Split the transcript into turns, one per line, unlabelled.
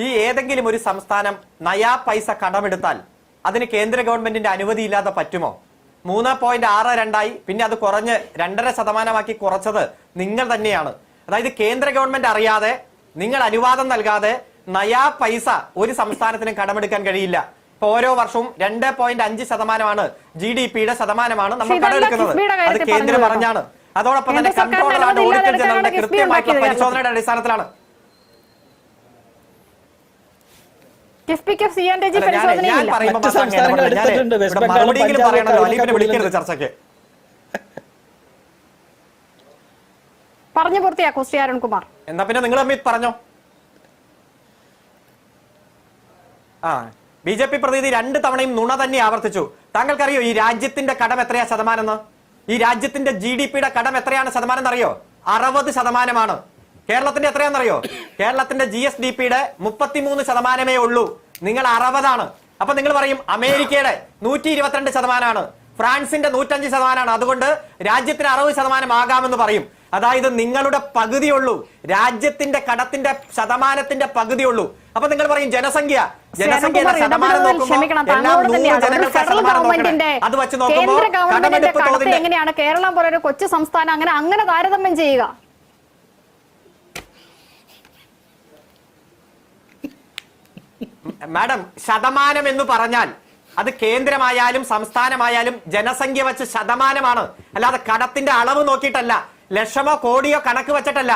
ഈ ഏതെങ്കിലും ഒരു സംസ്ഥാനം നയാ പൈസ കടമെടുത്താൽ അതിന് കേന്ദ്ര ഗവൺമെന്റിന്റെ അനുമതി ഇല്ലാതെ പറ്റുമോ? 3.62 പിന്നെ അത് കുറഞ്ഞ് 2.5% കുറച്ചത് നിങ്ങൾ തന്നെയാണ്. അതായത് കേന്ദ്ര ഗവൺമെന്റ് അറിയാതെ, നിങ്ങൾ അനുവാദം നൽകാതെ നയാ പൈസ ഒരു സംസ്ഥാനത്തിനും കടമെടുക്കാൻ കഴിയില്ല. ഇപ്പൊ ഓരോ വർഷവും 2.5% GDP-യുടെ ശതമാനമാണ് നമ്മൾ കടമെടുക്കുന്നത്. അത് കേന്ദ്രം പറഞ്ഞാണ്. അതോടൊപ്പം തന്നെ കൺട്രോളർ ആൻഡ് ഓഡിറ്റർ ജനറലിന്റെ കൃത്യമായിട്ടുള്ള പരിശോധനയുടെ അടിസ്ഥാനത്തിലാണ്. ഞാൻ പറയുമ്പോൾ മറുപടിയെങ്കിലും പറയണല്ലോ, അലീഫിനെ വിളിക്കരുത് ചർച്ചയ്ക്ക്.
പറഞ്ഞു പൂർത്തിയാക്കൂ ശ്രീ അരുൺകുമാർ.
എന്നാ പിന്നെ നിങ്ങൾ തമ്മിൽ പറഞ്ഞോ. BJP പ്രതിനിധി 2 തവണയും നുണ തന്നെ ആവർത്തിച്ചു. താങ്കൾക്കറിയോ ഈ രാജ്യത്തിന്റെ കടം എത്രയാ ശതമാനം? ഈ രാജ്യത്തിന്റെ GDP-യുടെ കടം എത്രയാണ് ശതമാനം എന്നറിയോ? 60%. കേരളത്തിന്റെ എത്രയാണെന്നറിയോ? കേരളത്തിന്റെ GSDP-യുടെ 33% ഉള്ളൂ. നിങ്ങൾ 60%. അപ്പൊ നിങ്ങൾ പറയും അമേരിക്കയുടെ 122%, ഫ്രാൻസിന്റെ 105%. അതുകൊണ്ട് രാജ്യത്തിന് 60% ആകാമെന്ന് പറയും. അതായത് നിങ്ങളുടെ പകുതിയുള്ളൂ, രാജ്യത്തിന്റെ കടത്തിന്റെ ശതമാനത്തിന്റെ പകുതിയുള്ളൂ. അപ്പൊ നിങ്ങൾ പറയും ജനസംഖ്യയുടെ ശതമാനം അത് വെച്ച് നോക്കുമ്പോൾ കടമെടുപ്പ് തോതിൽ
എങ്ങനെയാണ് കേരളം പോലെ ഒരു കൊച്ചു സംസ്ഥാനം അങ്ങനെ താരതമ്യം ചെയ്യുക?
മാഡം, ശതമാനം എന്ന് പറഞ്ഞാൽ അത് കേന്ദ്രമായാലും സംസ്ഥാനമായാലും ജനസംഖ്യ വെച്ച് ശതമാനമാണ്, അല്ലാതെ കടത്തിന്റെ അളവ് നോക്കിയിട്ടല്ല, ലക്ഷമോ കോടിയോ കണക്ക് വെച്ചിട്ടല്ല.